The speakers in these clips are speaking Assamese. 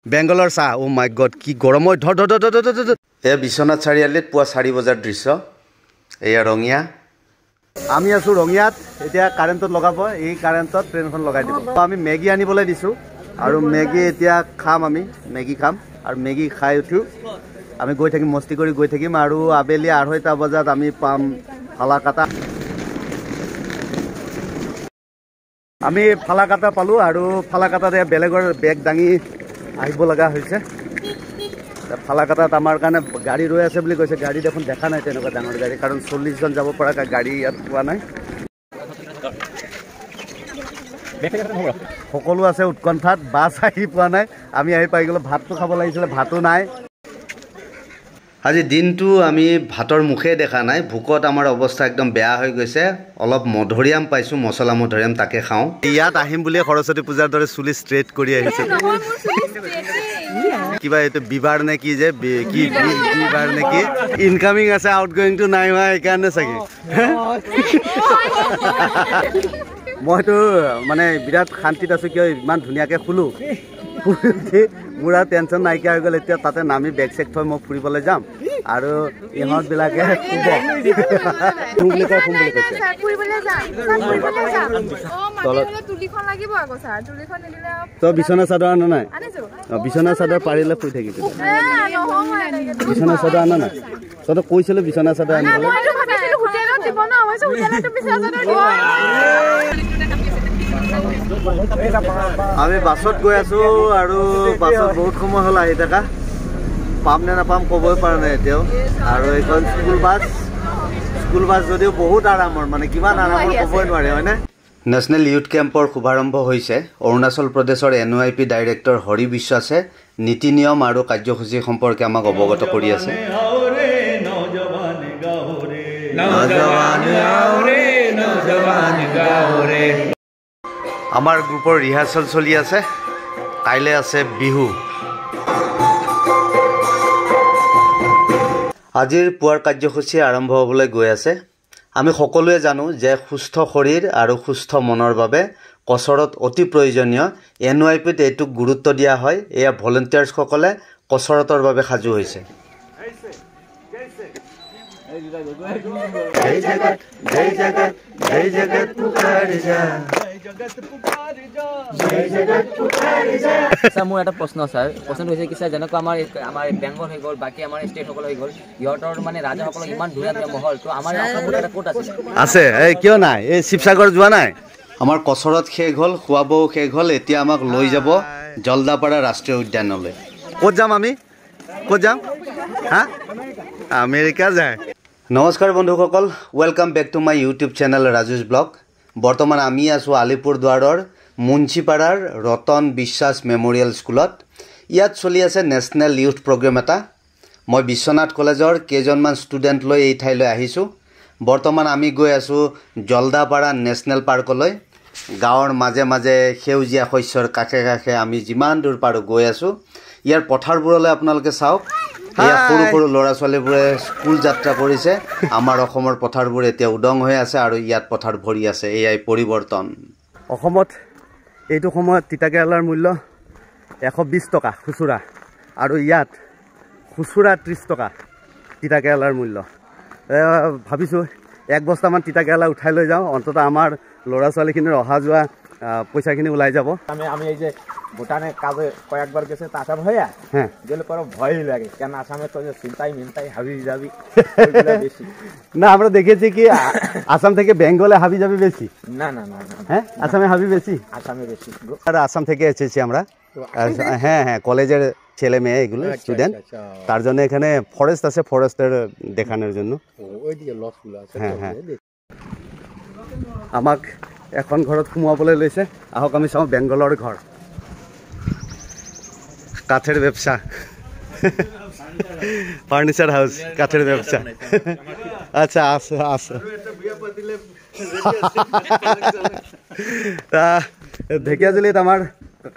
বেংগলৰ চাহ ও মাই গড কি গৰম ধৰ ধৰ ধৰ ধৰ ধৰ এয়া বিশ্বনাথ চাৰিআলিত পুৱা 4 বজাৰ দৃশ্য এয়া ৰঙিয়া আমি আছো ৰঙিয়াত এতিয়া কাৰেণ্টত লগাব এই কাৰেণ্টত ট্ৰেইনখন লগাই দিব আমি মেগী আনিবলৈ দিছো আৰু মেগী এতিয়া খাম আমি মেগী খাম আৰু মেগী খাই উঠো আমি গৈ থাকিম মস্তি কৰি গৈ থাকিম আৰু আবেলি 2:30 বজাত আমি পাম ফালাকাটা আমি ফালাকাটা পালো আৰু ফালাকাটাতে বেলেগৰ বেগ দাঙি আহিব লগা হৈছে ফালাকাটাত আমাৰ কাৰণে গাড়ী ৰৈ আছে বুলি কৈছে গাড়ী দেখোন দেখা নাই তেনেকুৱা ডাঙৰ গাড়ী কাৰণ 40 জন যাব পৰা গাড়ী ইয়াত পোৱা নাই সকলো আছে উৎকণ্ঠাত বাছ আহি পোৱা নাই আমি আহি পাই গ'লো ভাতটো খাব লাগিছিলে ভাতো নাই আজি দিনটো আমি ভাতৰ মুখে দেখা নাই ভুকত আমাৰ অৱস্থা একদম বেয়া হৈ গৈছে অলপ মধুৰিয়াম পাইছো মছলা মধুৰিয়াম তাকে খাওঁ ইয়াত আহিম বুলি সৰস্বতী পূজাৰ দৰে চুলি ষ্ট্ৰেট কৰি আহিছে কিবা এইটো বিবাৰ নে কি যে কি বিবাৰ নে কি ইনকামিং আছে আউটগোয়িং টু নাই হোৱা এইকাৰণে চাগে মইতো মানে বিৰাট শান্তিত আছো কিয় ইমান ধুনীয়াকৈ শুলো মোৰ আৰু টেনশ্যন নাইকিয়া হৈ গ'ল এতিয়া তাতে নামি বেগ চেগ থৈ মই ফুৰিবলৈ যাম আৰু ইহঁতবিলাকে তই বিচনা চাদৰ আনা নাই বিচনা চাদৰ পাৰিলে শুই থাকিবি বিচনা চাদৰ আনা নাই তই কৈছিলো বিচনা চাদৰ আনিবলৈ আমি বাছত গৈ আছো আৰু বাছত বহুত সময় হ'ল আহি থকা পাম নে নাপাম ক'বই পৰা নাই এতিয়াও আৰু এইখন স্কুল বাছ যদিও বহুত আৰামৰ মানে কিমান আৰামৰ ক'বই নোৱাৰে হয়নে নেশ্যনেল ইউথ কেম্পৰ শুভাৰম্ভ হৈছে অৰুণাচল প্ৰদেশৰ NYP ডাইৰেক্টৰ হৰি বিশ্বাসে নীতি নিয়ম আৰু কাৰ্যসূচী সম্পৰ্কে আমাক অৱগত কৰি আছে আমাৰ গ্ৰুপৰ ৰিহাৰ্চেল চলি আছে কাইলৈ আছে বিহু আজিৰ পুৱাৰ কাৰ্যসূচী আৰম্ভ হ'বলৈ গৈ আছে আমি সকলোৱে জানো যে সুস্থ শৰীৰ আৰু সুস্থ মনৰ বাবে কচৰত অতি প্ৰয়োজনীয় NYPত এইটোক গুৰুত্ব দিয়া হয় এয়া ভলেণ্টিয়াৰ্ছসকলে কচৰতৰ বাবে সাজু হৈছে মোৰ এটা প্ৰশ্ন ছাৰ প্ৰশ্নটো হৈছে কি ছাৰ যেনেকৈ আমাৰ বেংগল হৈ গ'ল বাকী আমাৰ ষ্টেটসকল হৈ গ'ল সিহঁতৰ মানে ৰাজাসকলৰ ইমান ধুনীয়া ধুনীয়া মহল তো আমাৰ অসমত এটা ক'ত আছে এই কিয় নাই এই শিৱসাগৰ যোৱা নাই আমাৰ কচৰত শেষ হ'ল খোৱা বোৱাও শেষ হ'ল এতিয়া আমাক লৈ যাব জলদাপাৰা ৰাষ্ট্ৰীয় উদ্যানলৈ ক'ত যাম আমি ক'ত যাম হা আমেৰিকা যায় নমস্কাৰ বন্ধুসকল welcome back to my YouTube channel Rajesh blog বৰ্তমান আমি আছোঁ আলিপুৰদুৱাৰৰ মুন্সিপাৰাৰ ৰতন বিশ্বাস মেমৰিয়েল স্কুলত ইয়াত চলি আছে নেশ্যনেল ইউথ প্ৰগ্ৰেম এটা মই বিশ্বনাথ কলেজৰ কেইজনমান ষ্টুডেণ্ট লৈ এই ঠাইলৈ আহিছোঁ বৰ্তমান আমি গৈ আছোঁ জলদাপাৰা নেশ্যনেল পাৰ্কলৈ গাঁৱৰ মাজে মাজে সেউজীয়া শস্যৰ কাষে কাষে আমি যিমান দূৰ পাৰোঁ গৈ আছোঁ ইয়াৰ পথাৰবোৰলৈ আপোনালোকে চাওক এয়া সৰু সৰু ল'ৰা ছোৱালীবোৰে স্কুল যাত্ৰা কৰিছে আমাৰ অসমৰ পথাৰবোৰ এতিয়া উদং হৈ আছে আৰু ইয়াত পথাৰ ভৰি আছে এয়াই পৰিৱৰ্তন অসমত এইটো সময়ত তিতাকেৰেলাৰ মূল্য 120 টকা খুচুৰা আৰু ইয়াত খুচুৰা 30 টকা তিতাকেৰেলাৰ মূল্য ভাবিছোঁ এক বস্তামান তিতাকেৰেলা উঠাই লৈ যাওঁ অন্ততঃ আমাৰ ল'ৰা ছোৱালীখিনিৰ অহা যোৱা পইচাখিনি ওলাই যাব আমি এই যে ভুটানে কাজে কয়েকবার গেছে তা আসাম হইয়া হ্যাঁ গেলে পরে ভয় লাগে কেন আসামে তো যে চিন্তাই মিন্তাই হাবি যাবি বেশি না আমরা দেখেছি কি আসাম থেকে বেঙ্গলে হাবি যাবি বেশি না না না হ্যাঁ আসামে হাবি বেশি আসামে বেশি আর আসাম থেকে এসেছি আমরা হ্যাঁ হ্যাঁ কলেজের ছেলে মেয়ে এগুলো স্টুডেন্ট তার জন্য এখানে ফরেস্ট আছে ফরেস্টের দেখানোর জন্য ওইদিকে লসগুলো আছে হ্যাঁ হ্যাঁ আমাক এখন ঘৰত সোমাবলৈ লৈছে আহক আমি চাওঁ বেংগলৰ ঘৰ কাঠেৰ ব্যবসা ফাৰ্নিচাৰ হাউস কাঠেৰ ব্যবসা আচ্ছা আছে আছে ঢেকিয়াজুলিত আমাৰ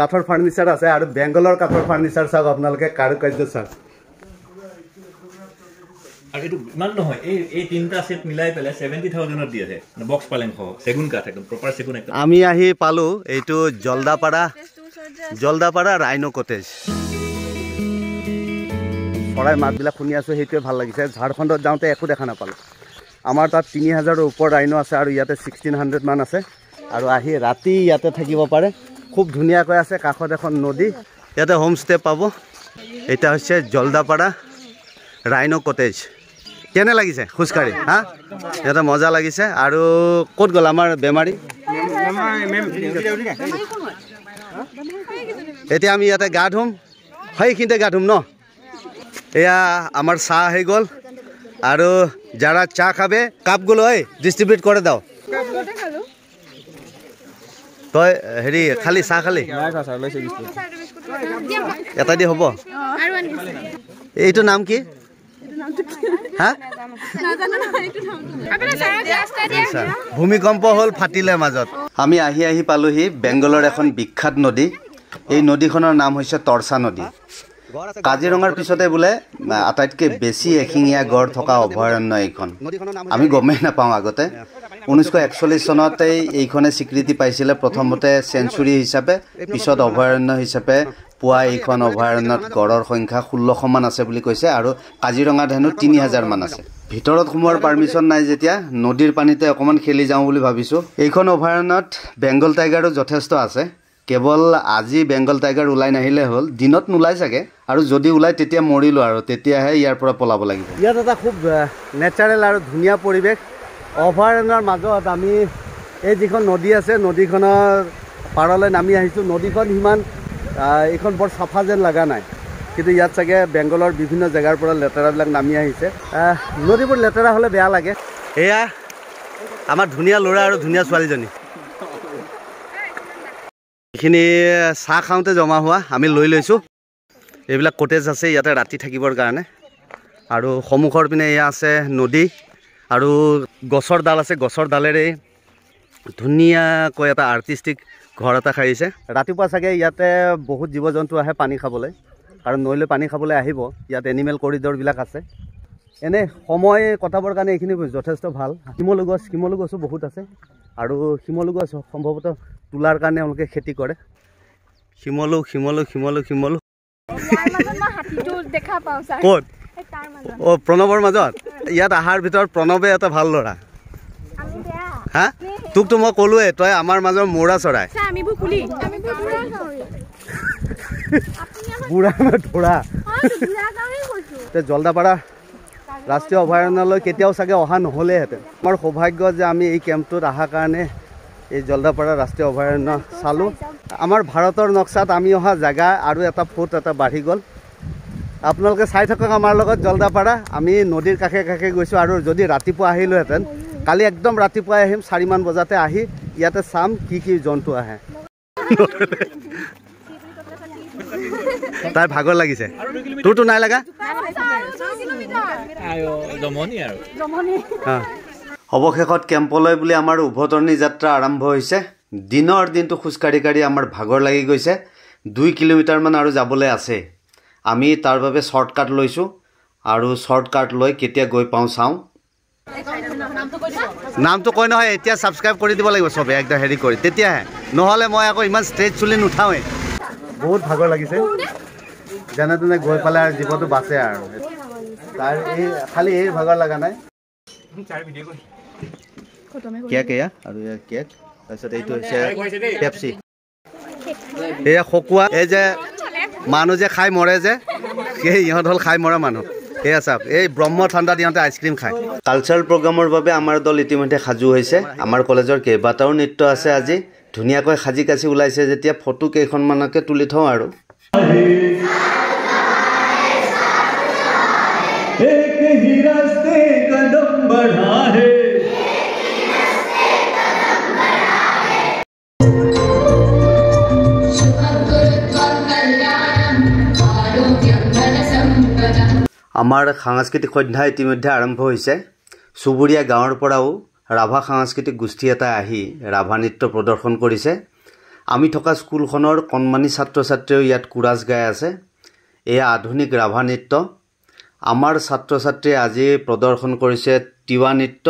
কাঠৰ ফাৰ্নিচাৰ আছে আৰু বেংগলৰ কাঠৰ ফাৰ্নিচাৰ চাওক আপোনালোকে কাৰুকাৰ্য চাওক আৰু এটো ইমান নহয় এই তিনটা সেট মিলাই পেলে 70000 ত দিয়ে আছে বক্স পালেং হ সেগুন কাঠ একদম প্ৰপাৰ সেগুন একদম আমি আহি পালো এইটো জলদাপাৰা ৰাইনো কটেজ চৰাই মাতবিলাক শুনি আছোঁ, সেইটোৱে ভাল লাগিছে। ঝাৰখণ্ডত যাওঁতে একো দেখা নাপালোঁ। আমাৰ তাত 3000ৰ ওপৰত ৰাইন' আছে আৰু ইয়াতে 1600 মান আছে। আৰু আহি ৰাতি ইয়াতে থাকিব পাৰে, খুব ধুনীয়াকৈ আছে। কাষত এখন নদী, ইয়াতে হোমষ্টে পাব। এটা হৈছে জলদাপাৰা ৰাইন' কটেজ। কেনে লাগিছে খোজকাঢ়ি? হা, ইয়াতে মজা লাগিছে। আৰু ক'ত গ'ল আমাৰ বেমাৰী? এতিয়া আমি ইয়াতে গা ধুম, সেইখিনিতে গা ধুম ন। এয়া আমাৰ চাহ আহি গ'ল। আৰু যাৰা চা খাবে কাপগুলো ডিস্ট্ৰিবিউট কৰে দাও। তই হেৰি খালি চাহ খালি? এটা দি হ'ব? এইটো নাম কি? হা, ভূমিকম্প হ'ল, ফাটিলে মাজত। আমি আহি পালোহি বেংগলৰ এখন বিখ্যাত নদী। এই নদীখনৰ নাম হৈছে তৰ্চা নদী। কাজিৰঙাৰ পিছতে বোলে আটাইতকৈ বেছি এশিঙীয়া গড় থকা অভয়াৰণ্য এইখন। আমি গমেই নাপাওঁ আগতে। 1941 চনতেই এইখনে স্বীকৃতি পাইছিলে, প্ৰথমতে চেঞ্চুৰী হিচাপে, পিছত অভয়াৰণ্য হিচাপে পোৱা এইখন অভয়াৰণ্যত গড়ৰ সংখ্যা 1600 মান আছে বুলি কৈছে। আৰু কাজিৰঙাত হেনো 3000 মান আছে। ভিতৰত সোমোৱাৰ পাৰ্মিশ্যন নাই যেতিয়া, নদীৰ পানীতে অকণমান খেলি যাওঁ বুলি ভাবিছোঁ। এইখন অভয়াৰণ্যত বেংগল টাইগাৰো যথেষ্ট আছে। কেৱল আজি বেংগল টাইগাৰ ওলাই নাহিলে হ'ল, দিনত নোলাই চাগে। আৰু যদি ওলাই তেতিয়া মৰিলোঁ, আৰু তেতিয়াহে ইয়াৰ পৰা পলাব লাগিব। ইয়াত এটা খুব নেচাৰেল আৰু ধুনীয়া পৰিৱেশ। অভয়াৰণ্যৰ মাজত আমি এই যিখন নদী আছে, নদীখনৰ পাৰলৈ নামি আহিছোঁ। নদীখন সিমান এইখন বৰ চাফা যেন লগা নাই, কিন্তু ইয়াত চাগে বেংগলৰ বিভিন্ন জেগাৰ পৰা লেতেৰাবিলাক নামি আহিছে। নদীবোৰ লেতেৰা হ'লে বেয়া লাগে। এয়া আমাৰ ধুনীয়া ল'ৰা আৰু ধুনীয়া ছোৱালীজনী। এইখিনি চাহ খাওঁতে জমা হোৱা আমি লৈ লৈছোঁ। এইবিলাক কটেজ আছে ইয়াতে ৰাতি থাকিবৰ কাৰণে। আৰু সন্মুখৰ পিনে এয়া আছে নদী আৰু গছৰ ডাল আছে। গছৰ ডালেৰে ধুনীয়াকৈ এটা আৰ্টিষ্টিক ঘৰ এটা সাৰিছে। ৰাতিপুৱা চাগে ইয়াতে বহুত জীৱ জন্তু আহে পানী খাবলৈ, কাৰণ নৈলৈ পানী খাবলৈ আহিব। ইয়াত এনিমেল কৰিডৰবিলাক আছে। এনে সময় কটাবৰ কাৰণে এইখিনি যথেষ্ট ভাল। শিমলু গছো বহুত আছে। আৰু শিমলু গছ সম্ভৱতঃ তোলাৰ কাৰণে তেওঁলোকে খেতি কৰে। শিমলু ক'ত? অ', প্ৰণৱৰ মাজত। ইয়াত অহাৰ ভিতৰত প্ৰণৱে এটা ভাল ল'ৰা। হা, তোকতো মই ক'লোৱে, তই আমাৰ মাজৰ মৌৰা চৰাই। বুঢ়া না ধৰা? জলদাপাৰা ৰাষ্ট্ৰীয় অভয়াৰণ্যলৈ কেতিয়াও চাগে অহা নহ'লেহেঁতেন। আমাৰ সৌভাগ্য যে আমি এই কেম্পটোত অহাৰ কাৰণে এই জলদাপাৰা ৰাষ্ট্ৰীয় অভয়াৰণ্য চালোঁ। আমাৰ ভাৰতৰ নক্সাত আমি অহা জেগা আৰু এটা ফুট এটা বাঢ়ি গ'ল। আপোনালোকে চাই থাকক আমাৰ লগত জলদাপাৰা। আমি নদীৰ কাষে কাষে গৈছোঁ। আৰু যদি ৰাতিপুৱা আহিলোহেঁতেন, কালি একদম ৰাতিপুৱাই আহিম, 4 মান বজাতে আহি ইয়াতে চাম কি কি জন্তু আহে। তাই ভাগৰ লাগিছে, তোৰতো নাই লগা? অৱশেষত কেম্পলৈ বুলি আমাৰ উভতনি যাত্ৰা আৰম্ভ হৈছে। দিনৰ দিনটো খোজকাঢ়ি আমাৰ ভাগৰ লাগি গৈছে। 2 কিলোমিটাৰমান আৰু যাবলৈ আছে। আমি তাৰ বাবে শ্বৰ্টকাট লৈছোঁ, আৰু শ্বৰ্টকাট লৈ কেতিয়া গৈ পাওঁ চাওঁ। নামটো কৈ নহয়, এতিয়া ছাবস্ক্ৰাইব কৰি দিব লাগিব চবে, একদম হেৰি কৰি, তেতিয়াহে। নহ'লে মই আকৌ ইমান ষ্ট্ৰেট চুলি নুঠাওঁৱেই। বহুত ভাগৰ লাগিছে। যেনে তেনে গৈ পেলাই আৰু জীৱনটো বাচে আৰু। তাৰ এই খালি এই ভাগৰ লগা নাই। কেক এয়া, আৰু এয়া কেক। তাৰপিছত এইটো হৈছে পেপচি। এয়া খকুৱা, এই যে মানুহ যে খাই মৰে যে, সেই ইহঁত হ'ল খাই মৰা মানুহ। এয়া চাওক, এই ব্ৰহ্ম ঠাণ্ডাত ইহঁতে আইচক্ৰীম খায়। কালচাৰেল প্ৰগ্ৰামৰ বাবে আমাৰ দল ইতিমধ্যে সাজু হৈছে। আমাৰ কলেজৰ কেইবাটাও নৃত্য আছে আজি। ধুনীয়াকৈ সাজি কাচি ওলাইছে যেতিয়া, ফটো কেইখনমানকে তুলি থওঁ আৰু। আমাৰ সাংস্কৃতিক সন্ধ্যা ইতিমধ্যে আৰম্ভ হৈছে। চুবুৰীয়া গাঁৱৰ পৰাও ৰাভা সাংস্কৃতিক গোষ্ঠী এটা আহি ৰাভা নৃত্য প্ৰদৰ্শন কৰিছে। আমি থকা স্কুলখনৰ কণমানি ছাত্ৰ ছাত্ৰীয়েও ইয়াত কোৰাছ গাই আছে। এয়া আধুনিক ৰাভা নৃত্য। আমাৰ ছাত্ৰ ছাত্ৰীয়ে আজি প্ৰদৰ্শন কৰিছে তিৱা নৃত্য।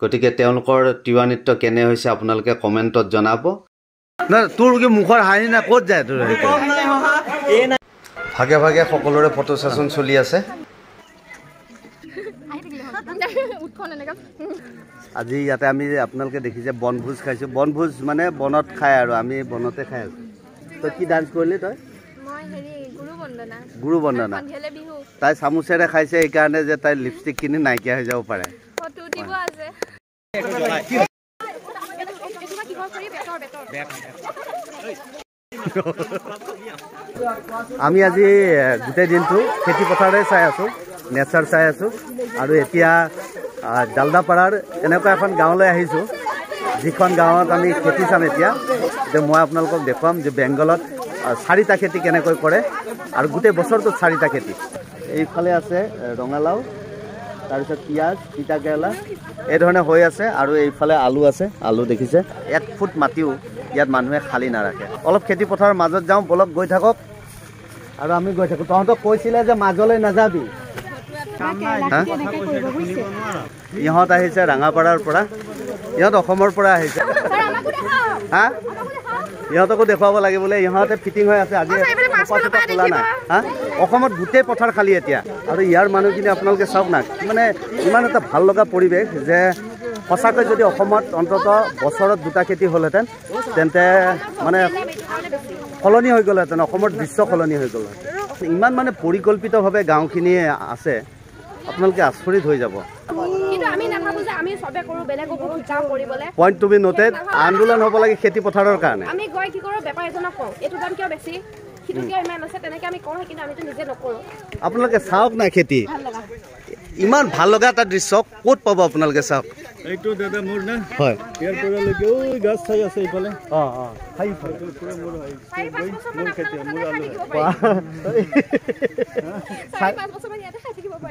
গতিকে তেওঁলোকৰ তিৱা নৃত্য কেনে হৈছে আপোনালোকে কমেণ্টত জনাব। তোৰ কি মুখৰ হাঁহি না ক'ত যায় তোৰ? ভাগে ভাগে সকলোৰে ফটো সেশন চলি আছে আজি ইয়াতে আমি আপোনালোকে দেখিছে বনভোজ খাইছো বনভোজ মানে বনত খায় আৰু আমি বনতে খাই আছো তই কি ডান্স কৰিলি তই মই হেৰি গুৰু বন্দনা তাই চামুচেৰে খাইছে এইকাৰণে যে তাই লিপষ্টিক কিনি নাইকিয়া হৈ যাব পাৰে ফটো দিব আছে আমি আজি গোটেই দিনটো খেতি পথাৰে চাই আছো নেচাৰ চাই আছো আৰু এতিয়া জালদাপাৰাৰ এনেকুৱা এখন গাঁৱলৈ আহিছো যিখন গাঁৱত আমি খেতি চাম এতিয়া মই আপোনালোকক দেখুৱাম যে বেংগলত 4টা খেতি কেনেকৈ কৰে আৰু গোটেই বছৰটো 4টা খেতি এইফালে আছে ৰঙালাও তাৰপিছত পিঁয়াজ তিতা কেৰেলা এই ধৰণে হৈ আছে আৰু এইফালে আলু আছে আলু দেখিছে 1 ফুট মাটিও ইয়াত মানুহে খালী নাৰাখে অলপ খেতি পথাৰৰ মাজত যাওঁ বলক গৈ থাকক আৰু আমি গৈ থাকোঁ তহঁতক কৈছিলে যে মাজলৈ নাযাবি ইহঁত আহিছে ৰাঙাপাৰাৰ পৰা ইহঁত অসমৰ পৰা আহিছে হা ইহঁতকো দেখুৱাব লাগে বোলে ইহঁতে ফিটিং হৈ আছে আজি খোলা নাই হা অসমত গোটেই পথাৰ খালী এতিয়া আৰু ইয়াৰ মানুহখিনি আপোনালোকে চাওক না মানে ইমান এটা ভাল লগা পৰিৱেশ যে সঁচাকৈ যদি অসমত অন্ততঃ বছৰত 2টা খেতি হ'লহেঁতেন তেন্তে মানে সলনি হৈ গ'লহেঁতেন অসমৰ দৃশ্য সলনি হৈ গ'ল ইমান মানে পৰিকল্পিতভাৱে গাঁওখিনি আছে আপোনালোকে আচৰিত হৈ যাব পইণ্ট টু বি নোটেড আন্দোলন হ'ব লাগে খেতি পথাৰৰ কাৰণে আপোনালোকে চাওক না খেতি ইমান ভাল লগা এটা দৃশ্য ক'ত পাব আপোনালোকে চাওক এইটো দাদা মোৰ না হয় ইয়াৰ পৰা লৈকে ওই গাছ চাই আছে এইফালে খাই পুৰা মোৰ খেতি মোৰ আলু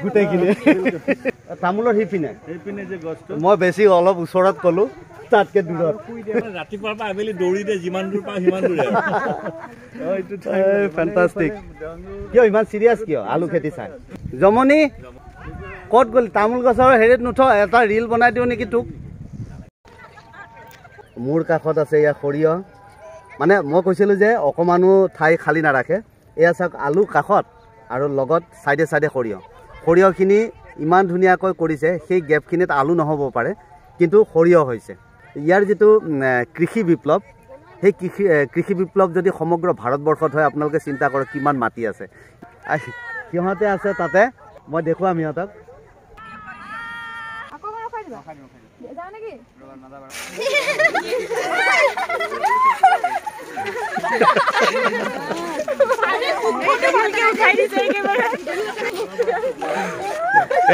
গোটেইখিনি তামোলৰ সিপিনে এইপিনে যে গছটো মই বেছি অলপ ওচৰত ক'লো তাতকে দূৰত ৰাতিপুৱাৰ পৰা আবেলি দৌৰি দে যিমান দূৰ পাওঁ সিমান দূৰ ফেণ্টাষ্টিক কিয় ইমান চিৰিয়াছ কিয় আলু খেতি চাই জমনি ক'ত গ'ল তামোল গছৰ হেৰিত নুঠ এটা ৰিল বনাই দিওঁ নেকি তোক মোৰ কাষত আছে এয়া সৰিয়হ মানে মই কৈছিলোঁ যে অকণমানো ঠাই খালী নাৰাখে এয়া চাওক আলু কাষত আৰু লগত চাইডে চাইডে সৰিয়হখিনি ইমান ধুনীয়াকৈ কৰিছে সেই গেপখিনিত আলু নহ'ব পাৰে কিন্তু সৰিয়হ হৈছে ইয়াৰ যিটো কৃষি বিপ্লৱ সেই কৃষি বিপ্লৱ যদি সমগ্ৰ ভাৰতবৰ্ষত হয় আপোনালোকে চিন্তা কৰক কিমান মাটি আছে সিহঁতে আছে তাতে মই দেখুৱাম সিহঁতক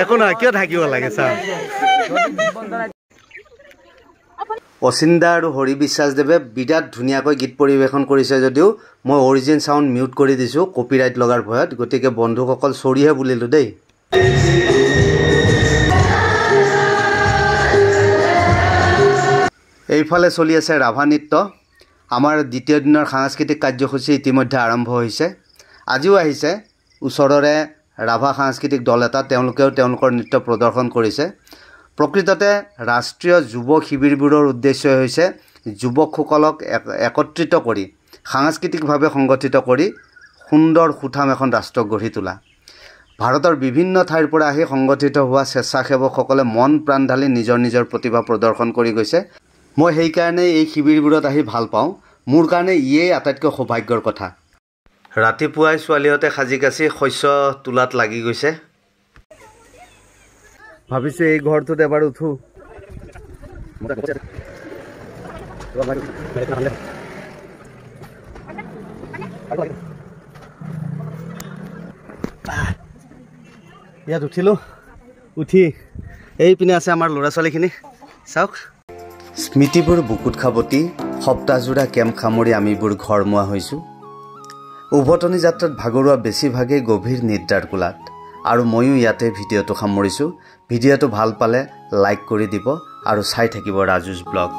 একো নহয় কিয় থাকিব লাগে ছাৰ অচিন্দা আৰু হৰি বিশ্বাসদেৱে বিৰাট ধুনীয়াকৈ গীত পৰিৱেশন কৰিছে যদিও মই অৰিজিন চাউণ্ড মিউট কৰি দিছোঁ কপিৰাইট লগাৰ ভয়ত গতিকে বন্ধুসকল চৰিহে বুলিলোঁ দেই এইফালে চলি আছে ৰাভা নৃত্য আমাৰ দ্বিতীয় দিনৰ সাংস্কৃতিক কাৰ্যসূচী ইতিমধ্যে আৰম্ভ হৈছে আজিও আহিছে ওচৰৰে ৰাভা সাংস্কৃতিক দল এটা তেওঁলোকেও তেওঁলোকৰ নৃত্য প্ৰদৰ্শন কৰিছে প্ৰকৃততে ৰাষ্ট্ৰীয় যুৱ শিবিৰবোৰৰ উদ্দেশ্য হৈছে যুৱকসকলক একত্ৰিত কৰি সাংস্কৃতিকভাৱে সংগঠিত কৰি সুন্দৰ সুঠাম এখন ৰাষ্ট্ৰ গঢ়ি তোলা ভাৰতৰ বিভিন্ন ঠাইৰ পৰা আহি সংগঠিত হোৱা স্বেচ্ছাসেৱকসকলে মন প্ৰাণ ঢালি নিজৰ নিজৰ প্ৰতিভা প্ৰদৰ্শন কৰি গৈছে মই সেইকাৰণে এই শিবিৰবোৰত আহি ভাল পাওঁ মোৰ কাৰণে ইয়েই আটাইতকৈ সৌভাগ্যৰ কথা ৰাতিপুৱাই ছোৱালীহঁতে সাজি কাচি শস্য তোলাত লাগি গৈছে ভাবিছোঁ এই ঘৰটোত এবাৰ উঠো ইয়াত উঠিলোঁ উঠি এইপিনে আছে আমাৰ ল'ৰা ছোৱালীখিনি চাওক স্মৃতিবোৰ বুকুত খাবতি সপ্তাহজোৰা কেম্প সামৰি আমিবোৰ ঘৰমুৱা হৈছোঁ উভতনি যাত্ৰাত ভাগৰুৱা বেছিভাগেই গভীৰ নিদ্ৰাৰ কোলাত আৰু ময়ো ইয়াতে ভিডিঅ'টো সামৰিছোঁ ভিডিঅ'টো ভাল পালে লাইক কৰি দিব আৰু চাই থাকিব ৰাজুছ ব্লগ